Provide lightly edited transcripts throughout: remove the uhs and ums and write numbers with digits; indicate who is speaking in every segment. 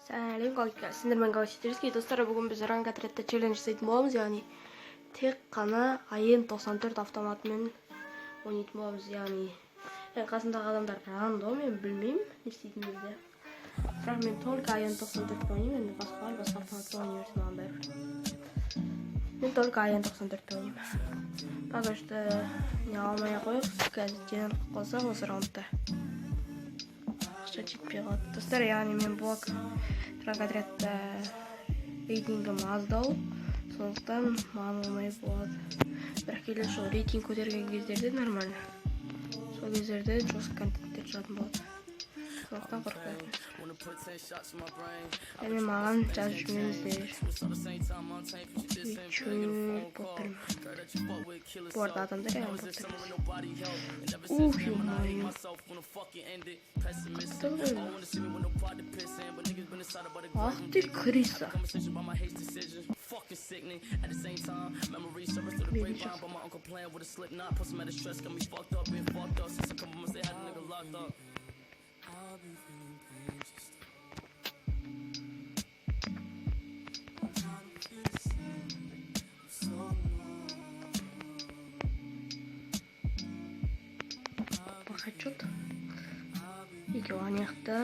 Speaker 1: сәлем сіздермен қалайсыздар достар, бүгін біз ранг-отрядта челлендж жасайтын боламыз, яғни тек қана АЕН 94 автоматымен ойнайтын боламыз, яғни қасымдағы адамдар рандом, мен білмеймін не істейтінімізді. Бірақ мен только АЕН 94 ойнаймын, енді басқа автоматта ойнай берсін маған бәрібір. Мен только АЕН 94 ойнаймын. Пока что не алмай қойық, қазір жеңіп қалсақ осы раундта. Жетпей қалады. Достар, яғни мен блок ранг-отрядта рейтингім аздау, сондықтан маған оңай болады. Бірақ келесі жолы рейтинг көтерген кездерде нормально. Сол кездерде жосық контенттер шығатын болады. Сондықтан қорықпаймын. Және маған жазып жүрмеңіздер. Үйтшіп боттырмын. Бұл арада адамдар яғын боттырмыз. Ё-моё. Ах ты крыса. Отчет. Екеуі анаяқта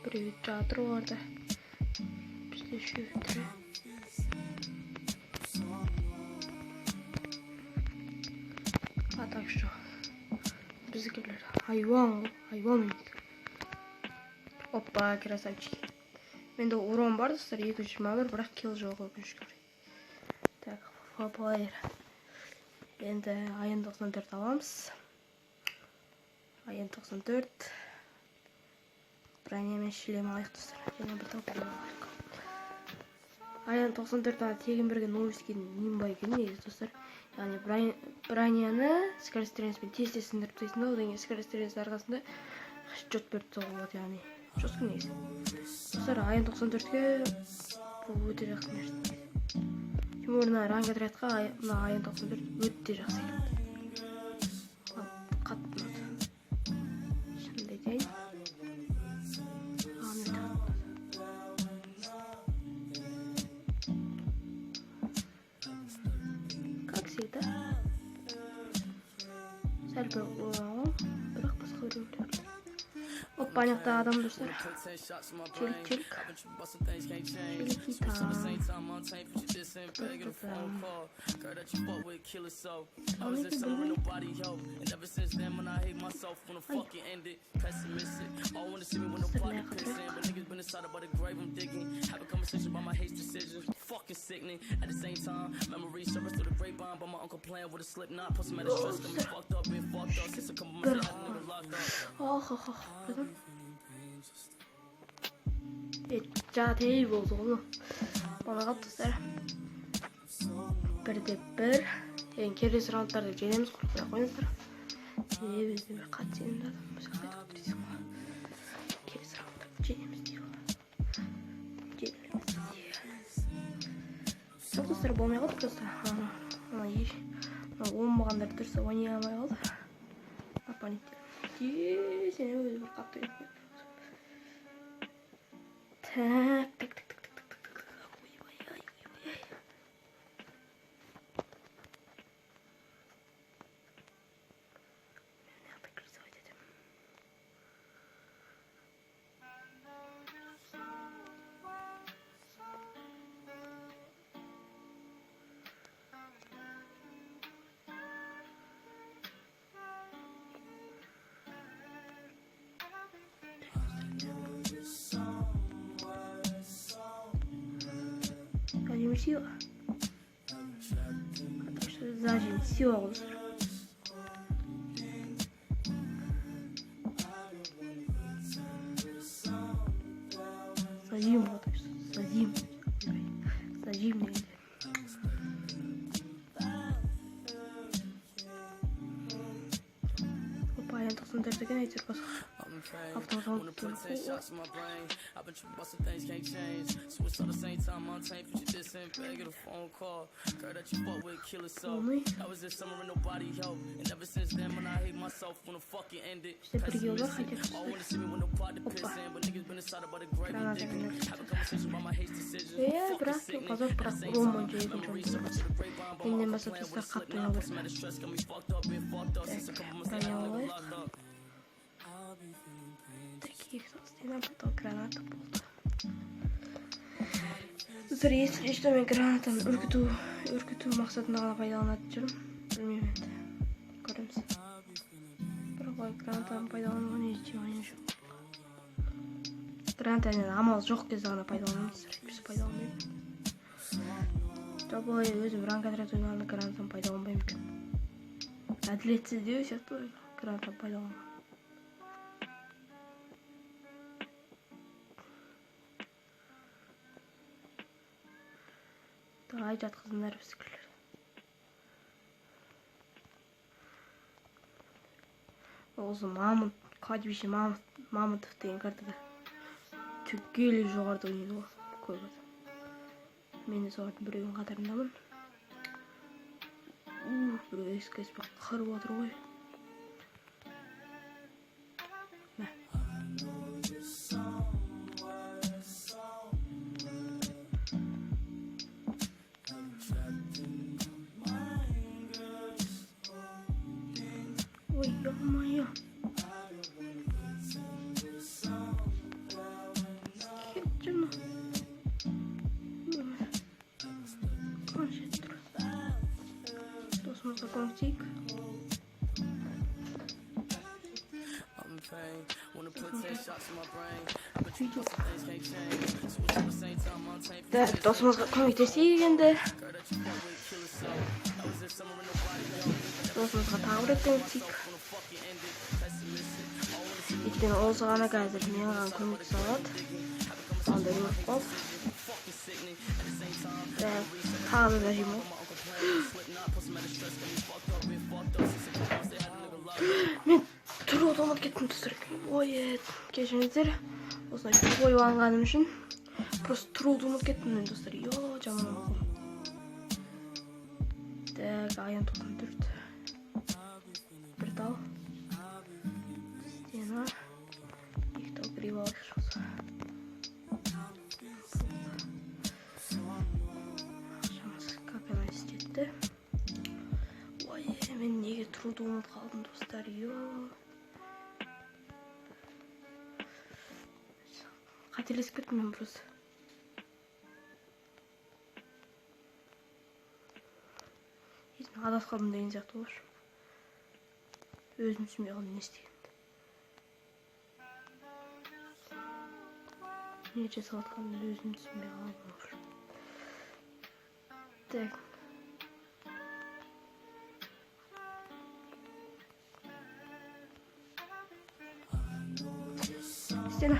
Speaker 1: біреу жатыр оларда. Бізде үшеуі. А так что біздікілер айуан емес. Опа, красавчики. Менде урон бар, достар, 221, бірақ килл жоқ өкінішке орай. Так, флоплеер. Енді АЕН 94 аламыз. АЕН 94. Бронямен шлем алайық, достар. Және бір топ шлем алайық. АЕН 94-ана тегін бірге новоскен нембай екен, негізі, достар. Яғни броняны скорострельныспен тез-тез сындырып тастайсың да, одан кейін скорострельность арқасында жот беріп соғып болады, яғни жосқын негізі. Достар, АЕН 94-ке бұл өте жақсы нәрсе. Тем орнына ранг-отрядқа АЕН 94 өте жақсы келеді. Қатты ұнады. Шынымды айтайын. Как всегда. Сәл бір оңалым, бірақ басқа біреулер. Опа, анаяқта адам, достар. Челік.
Speaker 2: Fucking sickening at the same time. Memories surface through the grapevine, but my uncle playing with a slip knot. Put some at the stress, got me fucked up, been fucked up since a couple months ago, nigga locked up.
Speaker 1: Ja, değil oldu onu. Bana kaptı Бірде бір. Yani келесі раундтарды жеңеміз, қорықпай қойыңыздар. Бізде бір қатты сенімді адам. Біз қайта отырайсың ғой. Келесі раундтарды жеңеміз дейік. Жоқ, достар, болмай қалды просто. Оңбағандар тұрса ойнай алмай қалды. Оппоненттер. Сен өзі бір қатты үйіп қойды. Так. Сила. Так что зажим сила лучше. Зажим вот зажим. Зажим не видно. Опа, я так смотрю, так и найти просто.
Speaker 2: Wanna put 10 shots in my brain. I've been tripping about some things can't change. Switch all the same time, Montaigne, put you this in bag, get a phone call. Girl that you fuck with, kill herself. That was this summer and nobody helped. And ever since then, when I hate myself, when the fucking ended. Pessimistic. All wanna see me when no pot to piss in. But niggas been inside about the grave and digging. Have a conversation about my hate decisions.
Speaker 1: бірақ қазір бірақ роман жайын жөнді еннен бастап тастар қатты ойнау керек таких собственно потом граната болды достар ешті мен гранатаны үркіту мақсатында ғана пайдаланатын жүрмін білмеймін енді көреміз бірақ ой гранатаны пайдалануға не жетемін жоқ гранатаны амал жоқ кезде ғана пайдаланамыз біз пайдаланбаймын жалпы өзім ранг отряд ойнағанда гранатаны пайдаланбаймын екен әділетсіздеу сияқты гранатаны пайдаланған ай жатқызыңдар біздікілер осы кладбище мамонтов деген картада түгел жоғарыда ойнайды ғой көп адам мен де солардың біреуінің қатарындамын біреу ескіспен қырып отыр ғой ой ё-моё кетшіні қанша тұр досымызға көмектейік досымызға көмектесейік енді досымызға тағы бір көмектейік өйткені осы ғана қазір маған көмектесе алады андай өліп қалды тағы да жеймін мен тұруды ұмытып кеттім достар ой кешіріңіздер осылай көп ойланғаным үшін просто тұруды ұмытып кеттім мен достар жаман болдым так аян 94 бір тал стена екі тал гриб алайық осы ақшамыз как она істетті ой мен неге тұруды ұмытып қалдым достар қателесіп кеттім мен просто адасып қалдым деген сияқты болшы өзім түсінбей қалдым не істегенімді не жасап жатқанымды өзім түсінбей қалдым болшы так стена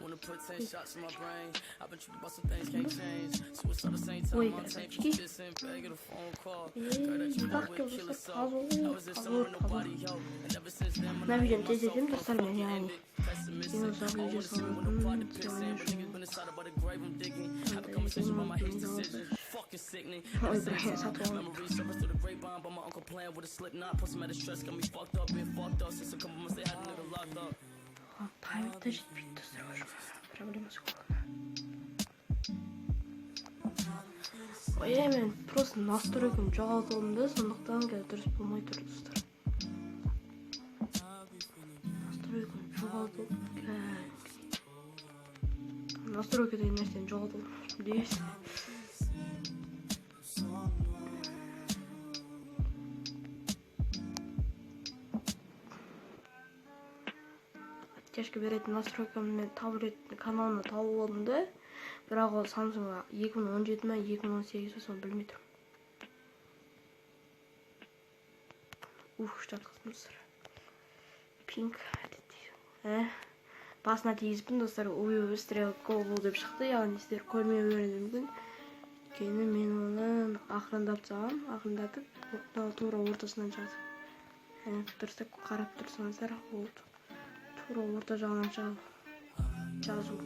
Speaker 2: Wanna put 10 shots in my brain. I've been tripping about some things can't change. Switch all the same time, Montaigne, put you this in bag, get a phone call. Girl that you fuck with, kill herself. That was this summer and nobody helped. And ever since then, when I hate myself, when the fucking ended. Pessimistic. All wanna see me when no pot to piss in. But niggas been inside about the grave I'm digging. Have a conversation about my hate decisions. Fucking sickening. At the same time, memories surface through the grapevine. But my uncle playing with a slip knot. Plus some of the stress got me fucked up, been fucked up. Since a couple months they had a nigga locked up.
Speaker 1: таймда жетпейді достар проблемасы көп ой мен просто настройканы жоғалтып алдым да сондықтан қазір дұрыс болмай тұр достар настройканы жоғалтып настройка деген нәрсені жоғалтып дейсіз кэшке беретін настройкамды мен таблет каналына тауып алдым да, бірақ ол Samsung 2017 ма 2018 болса білмей тұрмын. Жатқыздым достар. Pink басына тигізіппін достар, ой стрелка бұл деп шықты, яғни сіздер көрмей беруі мүмкін. Өйткені мен оны ақырындап салам, ақырындатып, тура ортасынан жазып. Тұрсақ қарап тұрсаңыздар, ол тура орта жағынан жазу.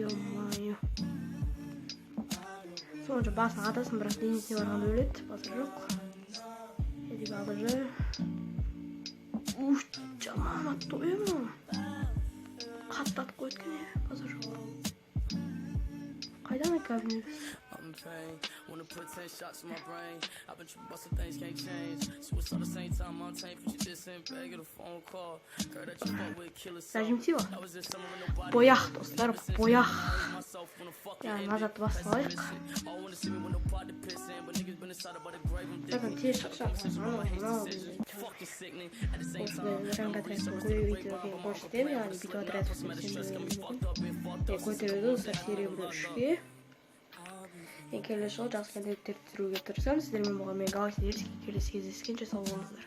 Speaker 1: Ё-моё. Сонша басын атасын, бірақ денесіне барғанда өледі, басы жоқ. Едігі алыжы. Жаман атты ойым. Қатты атып қойды кене, басы жоқ. Қайдан әкәбіне біз?
Speaker 2: Wanna put 10 shots in my brain. I've been tripping about some things can't change. So it's all the same time on tape, but you just sent back at a phone call. Girl that you fuck with killer soul.
Speaker 1: Нажимтива. Бояқ, достар, бояқ. Назад басып алайық. Zaten тез шықсақ, жаңға трәсін көре видеоға көрсетемін, яғни видео трәсін көтереді достар серебрі 3-ге. Келесі жол жақсы контенттер түсіруге тырысамын. Сіздермен болған мен Galaxy келесі кездескенше сау болыңыздар.